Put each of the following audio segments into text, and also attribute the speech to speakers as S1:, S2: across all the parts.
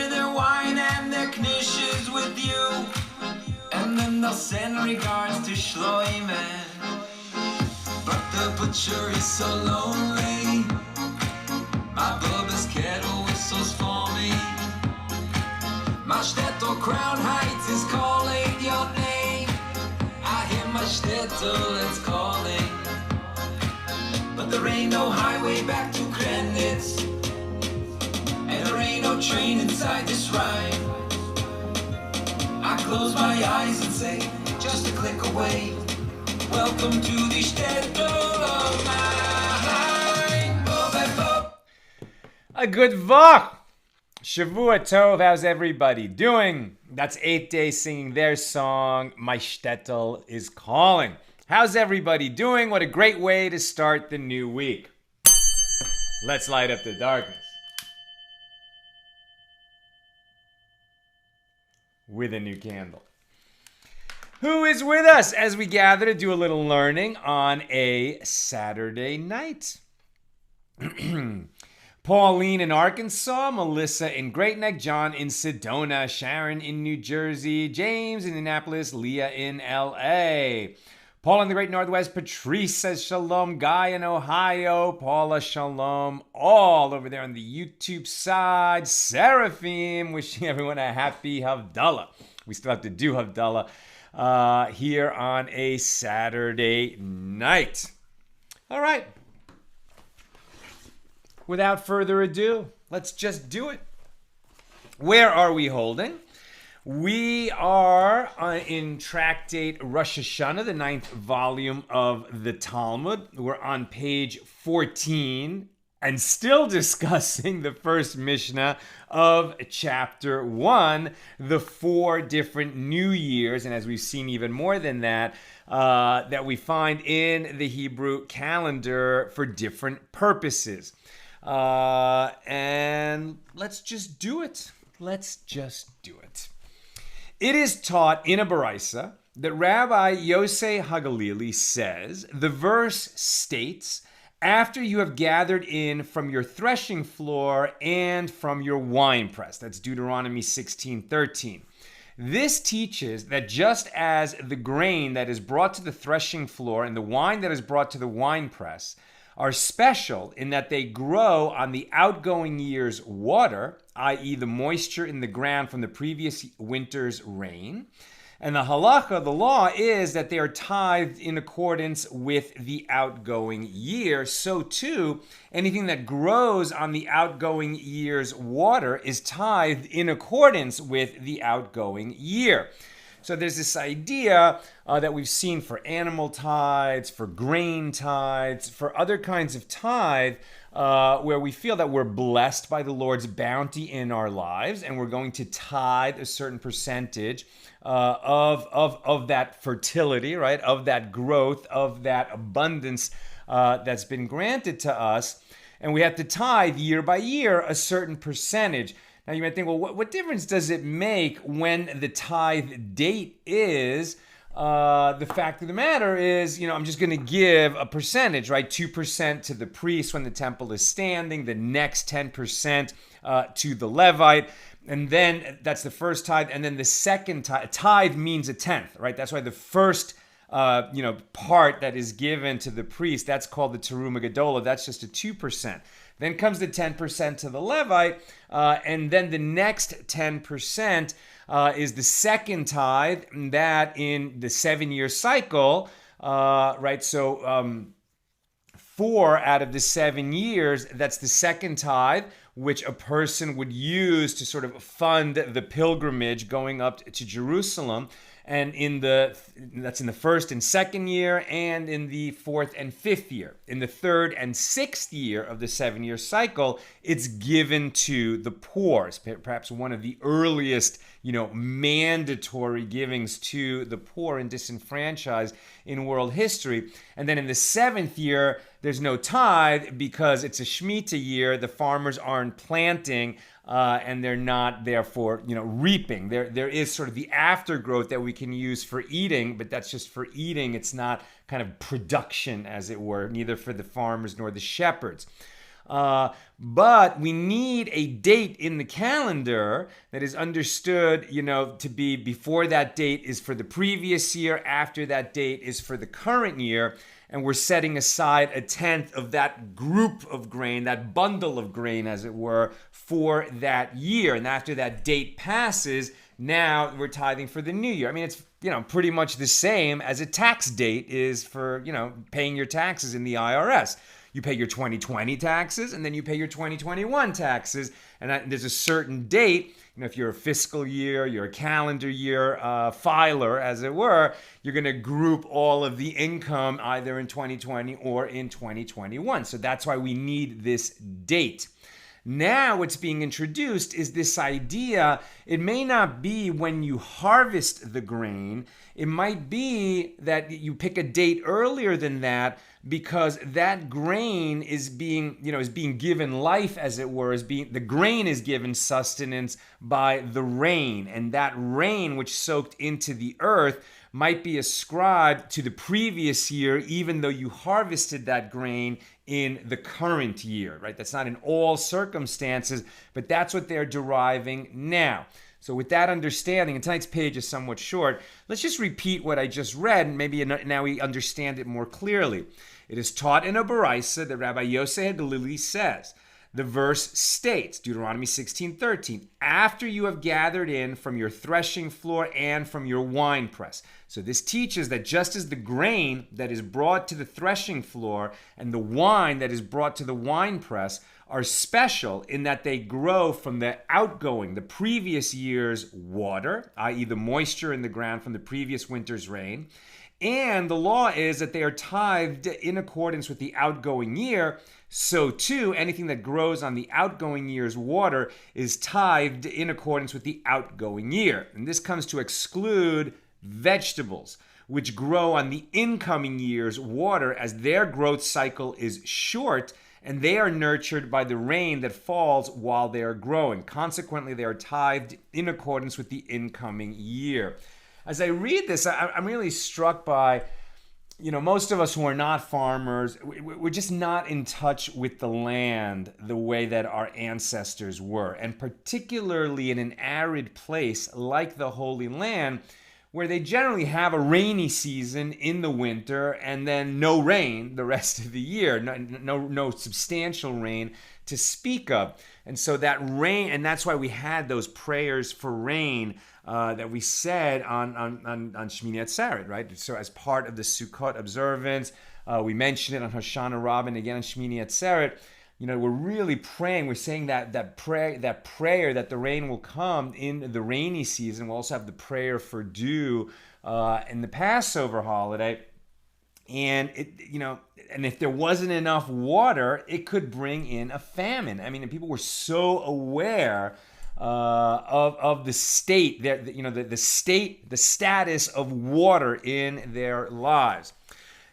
S1: share their wine and their knishes with you. And then they'll send regards to Shloimen. But the butcher is so lonely. My Bubba's kettle whistles for me. My shtetl Crown Heights is calling your name. I hear my shtetl, it's calling. But there ain't no highway back to Krenitz. And there ain't no train inside this ride. I close my eyes and say, just a click away. Welcome to the shtetl of mine.
S2: A good vach. Shavua Tov, how's everybody doing? That's 8 Days singing their song, My Shtetl is Calling. How's everybody doing? What a great way to start the new week. Let's light up the darkness with a new candle. Who is with us as we gather to do a little learning on a Saturday night? Pauline in Arkansas, Melissa in Great Neck, John in Sedona, Sharon in New Jersey, James in Indianapolis, Leah in LA. Paul in the Great Northwest, Patrice says shalom, Guy in Ohio, Paula shalom, all over there on the YouTube side. Seraphim, wishing everyone a happy Havdalah. We still have to do Havdalah here on a Saturday night. All right. Without further ado, let's just do it. Where are we holding? We are in Tractate Rosh Hashana, the 9th volume of the Talmud. We're on page 14 and still discussing the first Mishna of chapter 1, the 4 different New Years, and as we've seen even more than that, that we find in the Hebrew calendar for different purposes. And let's just do it. Let's just do it. It is taught in a Baraisa that Rabbi Yosei Hagalili says, the verse states, after you have gathered in from your threshing floor and from your winepress. That's Deuteronomy 16:13. This teaches that just as the grain that is brought to the threshing floor and the wine that is brought to the winepress are special in that they grow on the outgoing year's water, i.e. the moisture in the ground from the previous winter's rain. And the halacha, the law, is that they are tithed in accordance with the outgoing year. So too, anything that grows on the outgoing year's water is tithed in accordance with the outgoing year. So there's this idea that we've seen for animal tithes, for grain tithes, for other kinds of tithe, where we feel that we're blessed by the Lord's bounty in our lives, and we're going to tithe a certain percentage of that fertility, right? Of that growth, of that abundance that's been granted to us. And we have to tithe year by year a certain percentage. Now you might think, well, what difference does it make when the tithe date is? The fact of the matter is, I'm just going to give a percentage, right? 2% to the priest when the temple is standing, the next 10% to the Levite, and then that's the first tithe, and then the second tithe means a tenth, right? That's why the first part that is given to the priest, that's called the Teruma Gedola. That's just a 2%. Then comes the 10% to the Levite, and then the next 10% is the second tithe, that in the 7-year cycle, right? So 4 out of the 7 years, that's the second tithe, which a person would use to sort of fund the pilgrimage going up to Jerusalem. And that's in the first and second year, and in the fourth and fifth year. In the third and sixth year of the 7-year cycle, it's given to the poor. It's perhaps one of the earliest, mandatory givings to the poor and disenfranchised in world history. And then in the 7th year, there's no tithe because it's a Shemitah year. The farmers aren't planting. And they're not, therefore, reaping. There is sort of the aftergrowth that we can use for eating, but that's just for eating. It's not kind of production, as it were, neither for the farmers nor the shepherds. But we need a date in the calendar that is understood, to be before that date is for the previous year, after that date is for the current year. And we're setting aside a tenth of that group of grain, that bundle of grain, as it were, for that year. And after that date passes, now we're tithing for the new year. I mean, it's pretty much the same as a tax date is for paying your taxes in the IRS. You pay your 2020 taxes, and then you pay your 2021 taxes, and there's a certain date. If you're a fiscal year, you're a calendar year filer, as it were, you're going to group all of the income either in 2020 or in 2021. So that's why we need this date. Now what's being introduced is this idea. It may not be when you harvest the grain. It might be that you pick a date earlier than that, because that grain is being given life, as it were, the grain is given sustenance by the rain, and that rain which soaked into the earth might be ascribed to the previous year, even though you harvested that grain in the current year, right? That's not in all circumstances, but that's what they're deriving now. So with that understanding, and tonight's page is somewhat short, let's just repeat what I just read, and maybe now we understand it more clearly. It is taught in a Baraisa that Rabbi Yosei HaGalili says. The verse states, Deuteronomy 16:13, after you have gathered in from your threshing floor and from your winepress. So this teaches that just as the grain that is brought to the threshing floor and the wine that is brought to the winepress are special in that they grow from the previous year's water, i.e. the moisture in the ground from the previous winter's rain, and the law is that they are tithed in accordance with the outgoing year, so too anything that grows on the outgoing year's water is tithed in accordance with the outgoing year. And this comes to exclude vegetables, which grow on the incoming year's water, as their growth cycle is short and they are nurtured by the rain that falls while they are growing. Consequently, they are tithed in accordance with the incoming year. As I read this, I'm really struck by, most of us who are not farmers, we're just not in touch with the land the way that our ancestors were. And particularly in an arid place like the Holy Land, where they generally have a rainy season in the winter and then no rain the rest of the year, no substantial rain to speak of. And so that rain, and that's why we had those prayers for rain that we said on Shmini Atzeret, right? So as part of the Sukkot observance, we mentioned it on Hoshana Rabbah and again on Shmini Atzeret. We're really praying. We're saying that prayer that the rain will come in the rainy season. We'll also have the prayer for dew in the Passover holiday. And and if there wasn't enough water, it could bring in a famine. I mean, and people were so aware of the state, the status of water in their lives.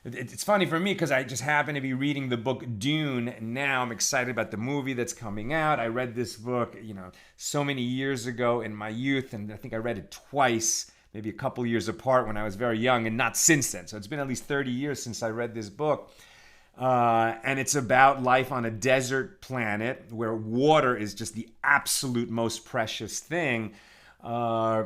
S2: It's funny for me because I just happen to be reading the book Dune now. I'm excited about the movie that's coming out. I read this book, so many years ago in my youth, and I think I read it twice, maybe a couple years apart when I was very young, and not since then. So it's been at least 30 years since I read this book. And it's about life on a desert planet where water is just the absolute most precious thing. I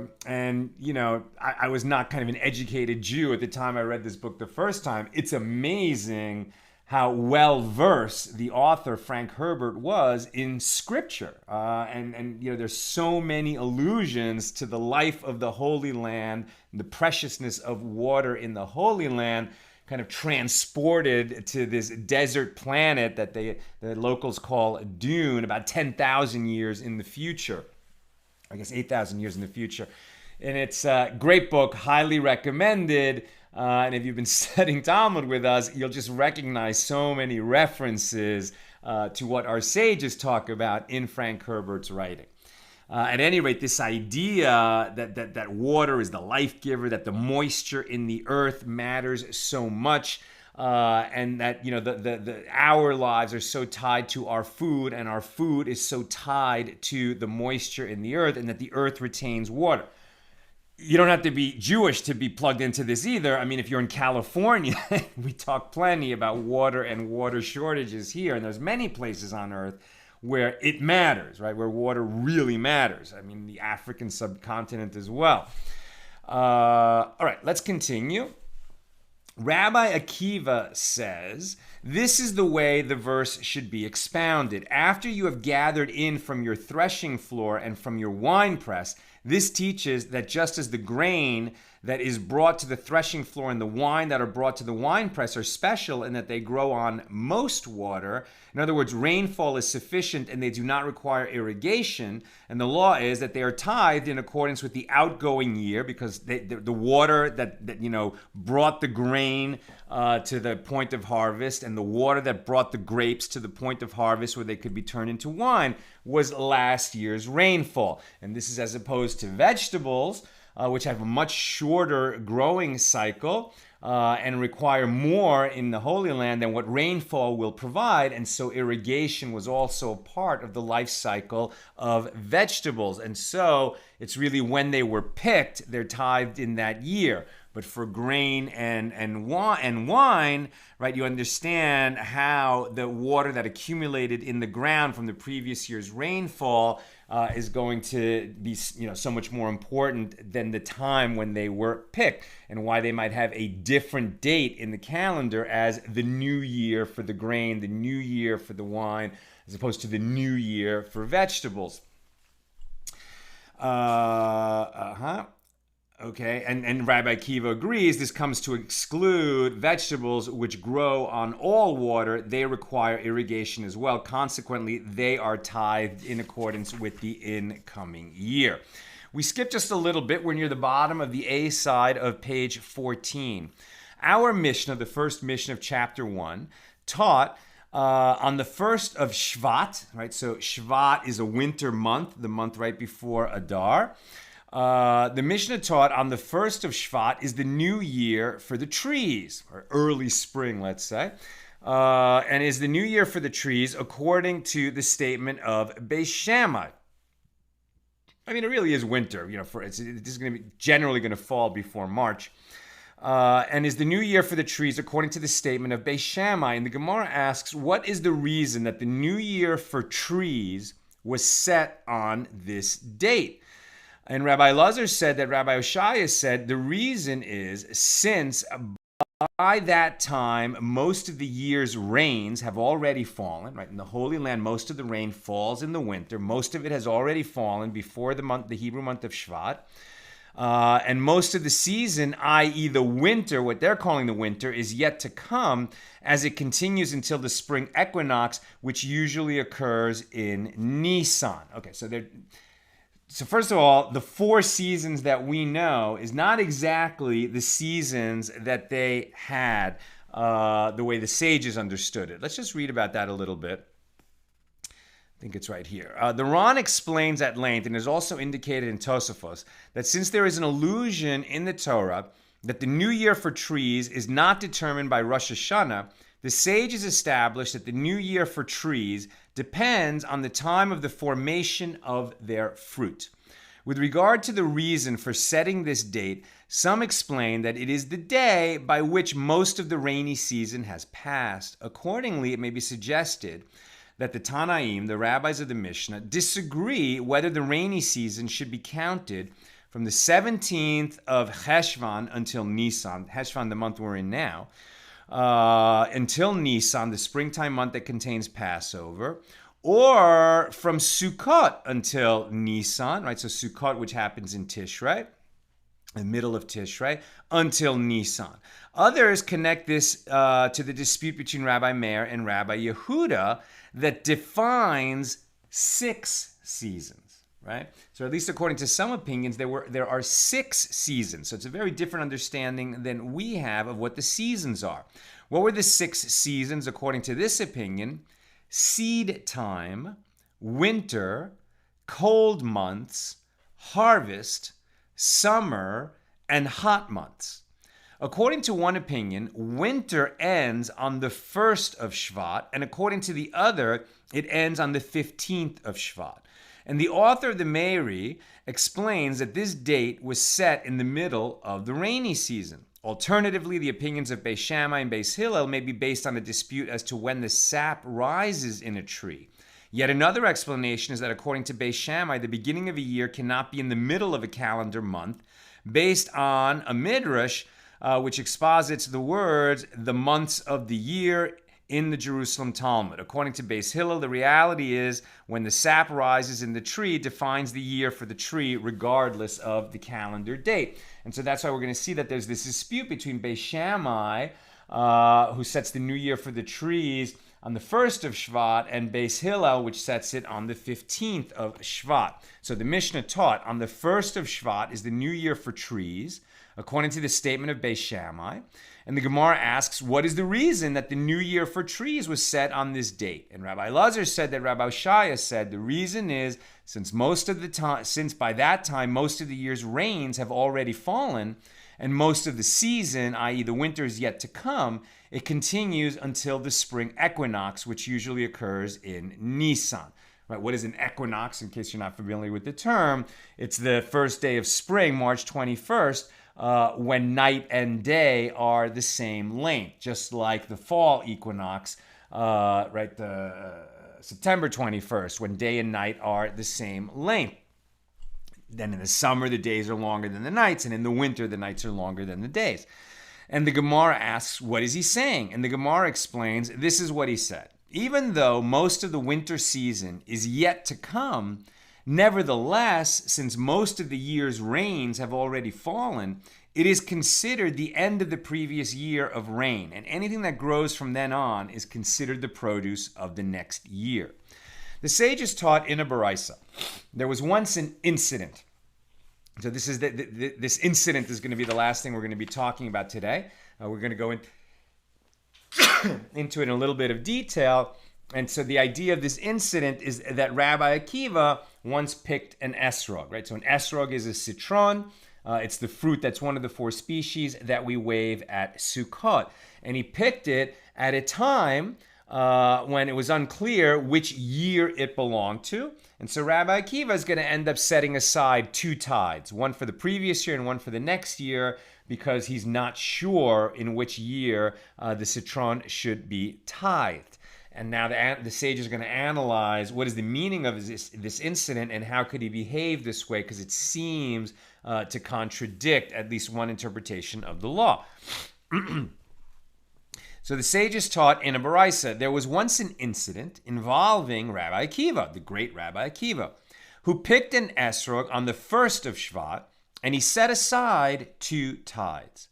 S2: was not kind of an educated Jew at the time I read this book the first time. It's amazing how well-versed the author, Frank Herbert, was in scripture. There's so many allusions to the life of the Holy Land, and the preciousness of water in the Holy Land, kind of transported to this desert planet that the locals call Dune, about 10,000 years in the future. I guess 8,000 years in the future. And it's a great book, highly recommended. And if you've been studying Talmud with us, you'll just recognize so many references to what our sages talk about in Frank Herbert's writing. At any rate, this idea that water is the life giver, that the moisture in the earth matters so much, and that our lives are so tied to our food, and our food is so tied to the moisture in the earth, and that the earth retains water. you don't have to be Jewish to be plugged into this either. I mean, if you're in California, we talk plenty about water and water shortages here, and there's many places on earth where it matters, right? Where water really matters. I mean, the African subcontinent as well. All right, let's continue. Rabbi Akiva says, this is the way the verse should be expounded. After you have gathered in from your threshing floor and from your winepress, this teaches that just as the grain that is brought to the threshing floor and the wine that are brought to the winepress are special in that they grow on most water. In other words, rainfall is sufficient and they do not require irrigation. And the law is that they are tithed in accordance with the outgoing year, because the water that brought the grain to the point of harvest and the water that brought the grapes to the point of harvest where they could be turned into wine was last year's rainfall. And this is as opposed to vegetables, which have a much shorter growing cycle and require more in the Holy Land than what rainfall will provide. And so irrigation was also part of the life cycle of vegetables. And so it's really when they were picked, they're tithed in that year. But for grain and wine, right, you understand how the water that accumulated in the ground from the previous year's rainfall is going to be, so much more important than the time when they were picked, and why they might have a different date in the calendar as the new year for the grain, the new year for the wine, as opposed to the new year for vegetables. Okay, and Rabbi Akiva agrees this comes to exclude vegetables which grow on all water. They require irrigation as well. Consequently, they are tithed in accordance with the incoming year. We skip just a little bit. We're near the bottom of the A side of page 14. Our Mishna, the first Mishna of chapter 1, taught on the first of Shvat, right? So Shvat is a winter month, the month right before Adar. The Mishnah taught on the first of Shvat is the new year for the trees, or early spring, let's say, and is the new year for the trees according to the statement of Beis Shammai. I mean, it really is winter, this is going to be generally going to fall before March, and is the new year for the trees according to the statement of Beis Shammai. And the Gemara asks, what is the reason that the new year for trees was set on this date? And Rabbi Lazar said that Rabbi Oshaya said the reason is since by that time most of the year's rains have already fallen, right? In the Holy Land, most of the rain falls in the winter. Most of it has already fallen before the Hebrew month of Shvat. And most of the season, i.e. the winter, what they're calling the winter, is yet to come as it continues until the spring equinox, which usually occurs in Nisan. Okay, So first of all, the 4 seasons that we know is not exactly the seasons that they had, the way the sages understood it. Let's just read about that a little bit. I think it's right here. The Ran explains at length, and is also indicated in Tosafos, that since there is an allusion in the Torah that the new year for trees is not determined by Rosh Hashana, the sages established that the new year for trees depends on the time of the formation of their fruit. With regard to the reason for setting this date, some explain that it is the day by which most of the rainy season has passed. Accordingly, it may be suggested that the Tanaim, the rabbis of the Mishnah, disagree whether the rainy season should be counted from the 17th of Cheshvan until Nisan, Cheshvan, the month we're in now, until Nisan, the springtime month that contains Passover, or from Sukkot until Nisan, right? So Sukkot, which happens in Tishrei, the middle of Tishrei, until Nisan. Others connect this to the dispute between Rabbi Meir and Rabbi Yehuda that defines 6 seasons, right? So at least according to some opinions, there are 6 seasons. So it's a very different understanding than we have of what the seasons are. What were the 6 seasons according to this opinion? Seed time, winter, cold months, harvest, summer, and hot months. According to one opinion, winter ends on the 1st of Shvat, and according to the other, it ends on the 15th of Shvat. And the author of the Meiri explains that this date was set in the middle of the rainy season. Alternatively, the opinions of Beis Shammai and Beis Hillel may be based on a dispute as to when the sap rises in a tree. Yet another explanation is that according to Beis Shammai, the beginning of a year cannot be in the middle of a calendar month, based on a midrash which exposits the words, the months of the year, in the Jerusalem Talmud. According to Beis Hillel, the reality is when the sap rises in the tree, defines the year for the tree regardless of the calendar date. And so that's why we're going to see that there's this dispute between Beis Shammai, who sets the new year for the trees on the 1st of Shvat, and Beis Hillel, which sets it on the 15th of Shvat. So the Mishnah taught on the 1st of Shvat is the new year for trees, according to the statement of Beis Shammai. And the Gemara asks, what is the reason that the new year for trees was set on this date? And Rabbi Lazar said that Rabbi Shaya said the reason is since by that time most of the year's rains have already fallen, and most of the season, i.e. the winter, is yet to come, it continues until the spring equinox, which usually occurs in Nisan. Right, what is an equinox, in case you're not familiar with the term? It's the first day of spring, March 21st, when night and day are the same length, just like the fall equinox, September 21st, when day and night are the same length. Then in the summer, the days are longer than the nights, and in the winter, the nights are longer than the days. And the Gemara asks, what is he saying? And the Gemara explains, this is what he said. Even though most of the winter season is yet to come, nevertheless, since most of the year's rains have already fallen, it is considered the end of the previous year of rain, and anything that grows from then on is considered the produce of the next year. The sages taught in a baraisa, there was once an incident. So this incident is going to be the last thing we're going to be talking about today. We're going to go into it in a little bit of detail. And so the idea of this incident is that Rabbi Akiva once picked an esrog, right? So an esrog is a citron. It's the fruit that's one of the 4 species that we wave at Sukkot. And he picked it at a time when it was unclear which year it belonged to. And so Rabbi Akiva is going to end up setting aside 2 tithes, one for the previous year and one for the next year, because he's not sure in which year the citron should be tithed. And now the sage is going to analyze what is the meaning of this incident and how could he behave this way, because it seems to contradict at least one interpretation of the law. So the sages taught in a baraisa, there was once an incident involving Rabbi Akiva, the great Rabbi Akiva, who picked an esrog on the 1st of Shvat, and he set aside 2 tithes.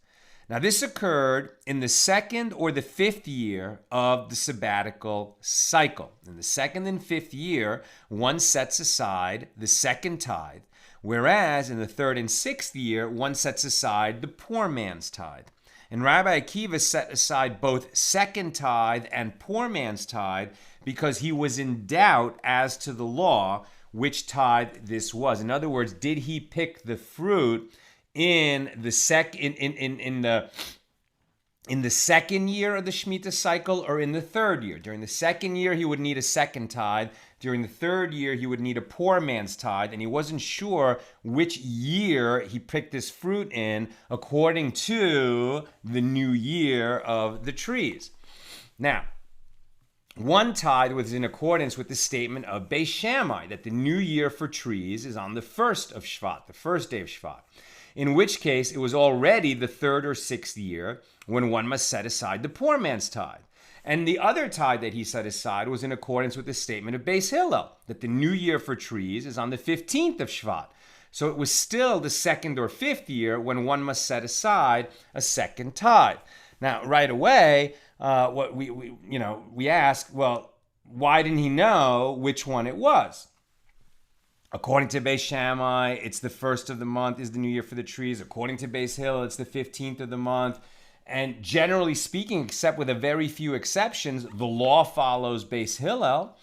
S2: Now this occurred in the 2nd or the 5th year of the sabbatical cycle. In the 2nd and 5th year, one sets aside the 2nd tithe, whereas in the 3rd and 6th year, one sets aside the poor man's tithe. And Rabbi Akiva set aside both 2nd tithe and poor man's tithe because he was in doubt as to the law, which tithe this was. In other words, did he pick the fruit in the 2nd year of the Shemitah cycle or in the 3rd year? During the 2nd year, he would need a 2nd tithe. During the 3rd year, he would need a poor man's tithe, and he wasn't sure which year he picked this fruit in according to the new year of the trees. Now, one tithe was in accordance with the statement of Beis Shammai that the new year for trees is on the 1st of Shvat, the first day of Shvat, in which case it was already the 3rd or 6th year when one must set aside the poor man's tithe. And the other tithe that he set aside was in accordance with the statement of Beis Hillel, that the new year for trees is on the 15th of Shvat. So it was still the 2nd or 5th year when one must set aside a 2nd tithe. Now, right away, we ask, well, why didn't he know which one it was? According to Beis Shammai, it's the 1st of the month is the new year for the trees. According to Beis Hillel, it's the 15th of the month. And generally speaking, except with a very few exceptions, the law follows Beis Hillel.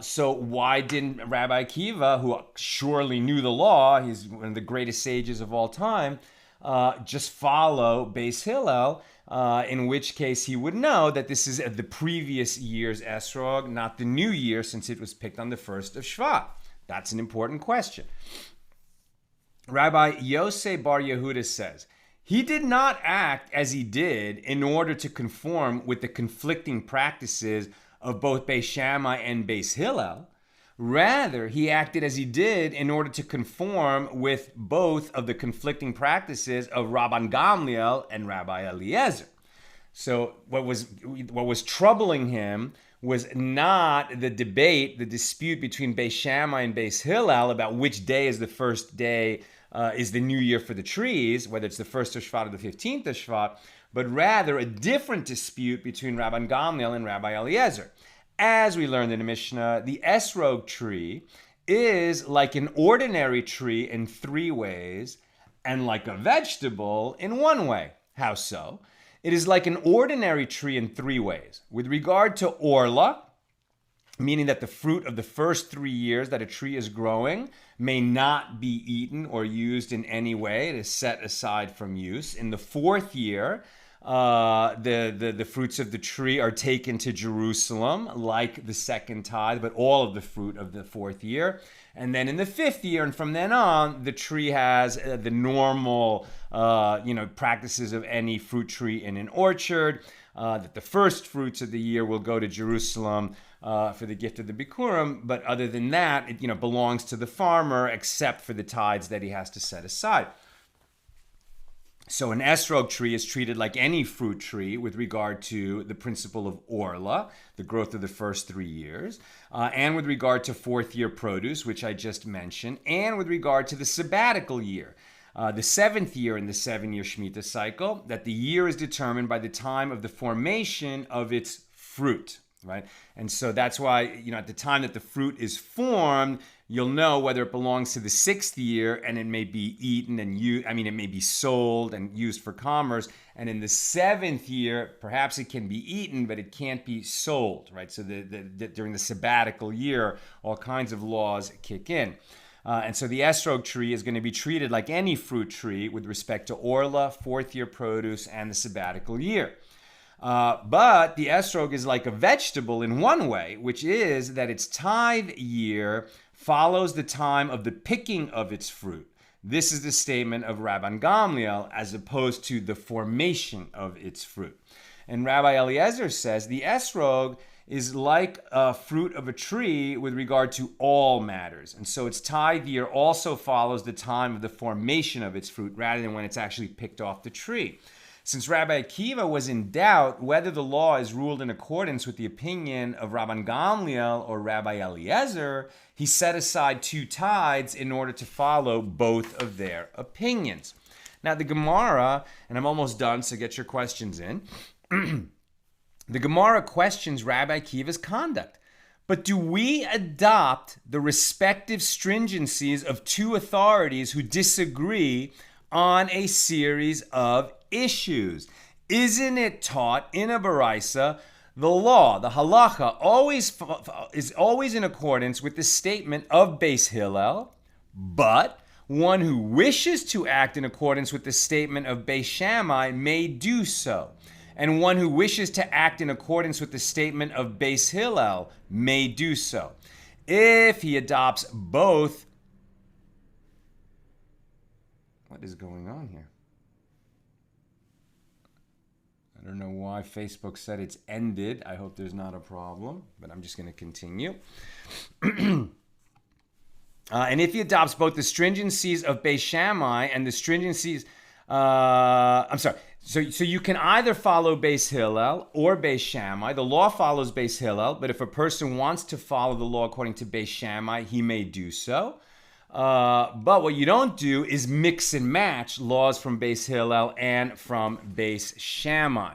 S2: So why didn't Rabbi Akiva, who surely knew the law, he's one of the greatest sages of all time, just follow Beis Hillel, in which case he would know that this is the previous year's esrog, not the new year, since it was picked on the 1st of Shvat. That's an important question. Rabbi Yosef Bar Yehuda says, he did not act as he did in order to conform with the conflicting practices of both Beis Shammai and Beis Hillel. Rather, he acted as he did in order to conform with both of the conflicting practices of Rabban Gamliel and Rabbi Eliezer. So what was troubling him was not the debate, the dispute between Beis Shammai and Beis Hillel about which day is the first day, is the new year for the trees, whether it's the 1st of Shvat or the 15th of Shvat, but rather a different dispute between Rabban Gamliel and Rabbi Eliezer. As we learned in the Mishnah, the Esrog tree is like an ordinary tree in 3 ways and like a vegetable in 1 way. How so? It is like an ordinary tree in 3 ways. With regard to orla, meaning that the fruit of the first 3 years that a tree is growing may not be eaten or used in any way. It is set aside from use. In the 4th year, the fruits of the tree are taken to Jerusalem, like the second tithe, but all of the fruit of the 4th year. And then in the 5th year, and from then on, the tree has the normal, practices of any fruit tree in an orchard. That the first fruits of the year will go to Jerusalem for the gift of the Bikurim, but other than that, it belongs to the farmer, except for the tithes that he has to set aside. So an esrog tree is treated like any fruit tree with regard to the principle of orla, the growth of the first 3 years, and with regard to 4th year produce, which I just mentioned, and with regard to the sabbatical year, the 7th year in the 7-year Shemitah cycle, that the year is determined by the time of the formation of its fruit, right? And so that's why, at the time that the fruit is formed, you'll know whether it belongs to the 6th year, and it may be eaten and it may be sold and used for commerce. And in the 7th year, perhaps it can be eaten, but it can't be sold, right? So during the sabbatical year, all kinds of laws kick in. And so the esrog tree is going to be treated like any fruit tree with respect to orla, 4th year produce, and the sabbatical year. But the esrog is like a vegetable in 1 way, which is that its tithe year follows the time of the picking of its fruit. This is the statement of Rabban Gamliel as opposed to the formation of its fruit. And Rabbi Eliezer says the esrog is like a fruit of a tree with regard to all matters. And so its tithe year also follows the time of the formation of its fruit rather than when it's actually picked off the tree. Since Rabbi Akiva was in doubt whether the law is ruled in accordance with the opinion of Rabban Gamliel or Rabbi Eliezer, he set aside 2 tithes in order to follow both of their opinions. Now the Gemara, and I'm almost done, so get your questions in. The Gemara questions Rabbi Akiva's conduct. But do we adopt the respective stringencies of 2 authorities who disagree on a series of issues? Isn't it taught in a baraisa, the law, the halacha, is always in accordance with the statement of Beis Hillel, but one who wishes to act in accordance with the statement of Beis Shammai may do so, and one who wishes to act in accordance with the statement of Beis Hillel may do so. If he adopts both, what is going on here? I don't know why Facebook said it's ended. I hope there's not a problem, but I'm just going to continue. And if he adopts both the stringencies of Beis Shammai and the stringencies, So you can either follow Beis Hillel or Beis Shammai. The law follows Beis Hillel, but if a person wants to follow the law according to Beis Shammai, he may do so. But what you don't do is mix and match laws from Beis Hillel and from Beis Shammai.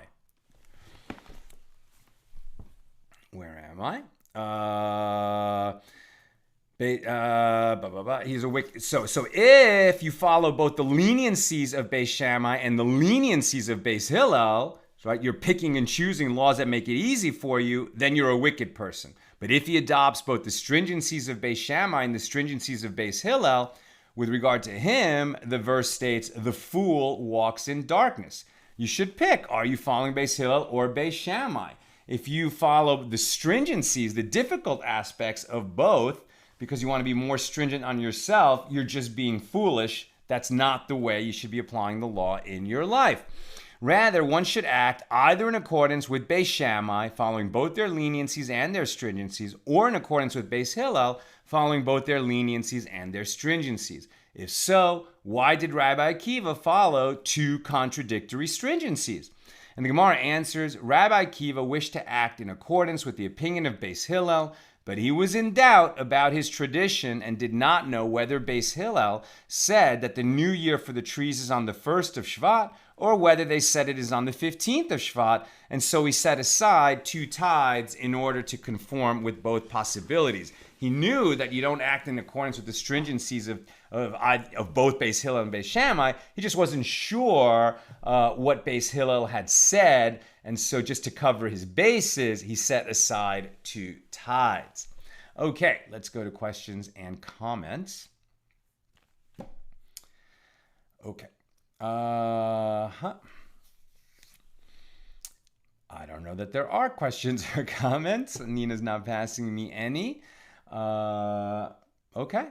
S2: Where am I? He's a wicked. So if you follow both the leniencies of Beis Shammai and the leniencies of Beis Hillel, right, you're picking and choosing laws that make it easy for you, then you're a wicked person. But if he adopts both the stringencies of Beis Shammai and the stringencies of Beis Hillel, with regard to him, the verse states, the fool walks in darkness. You should pick, are you following Beis Hillel or Beis Shammai? If you follow the stringencies, the difficult aspects of both, because you want to be more stringent on yourself, you're just being foolish. That's not the way you should be applying the law in your life. Rather, one should act either in accordance with Beis Shammai, following both their leniencies and their stringencies, or in accordance with Beis Hillel, following both their leniencies and their stringencies. If so, why did Rabbi Akiva follow two contradictory stringencies? And the Gemara answers, Rabbi Akiva wished to act in accordance with the opinion of Beis Hillel, but he was in doubt about his tradition and did not know whether Beis Hillel said that the new year for the trees is on the 1st of Shvat, or whether they said it is on the 15th of Shvat, and so he set aside 2 tides in order to conform with both possibilities. He knew that you don't act in accordance with the stringencies of both Beis Hillel and Beis Shammai. He just wasn't sure what Beis Hillel had said, and so just to cover his bases, he set aside 2 tides. Okay, let's go to questions and comments. Okay. I don't know that there are questions or comments. Nina's not passing me any. Okay.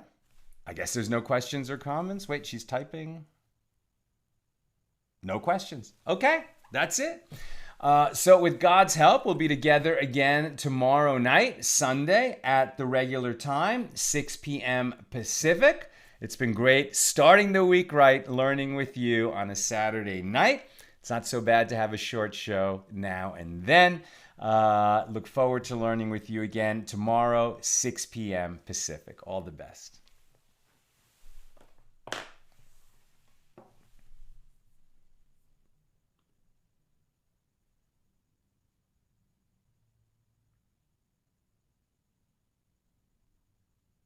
S2: I guess there's no questions or comments. Wait, she's typing. No questions. Okay, that's it. So with God's help, we'll be together again tomorrow night, Sunday, at the regular time, 6 p.m. Pacific. It's been great starting the week right, learning with you on a Saturday night. It's not so bad to have a short show now and then. Look forward to learning with you again tomorrow, 6 p.m. Pacific. All the best.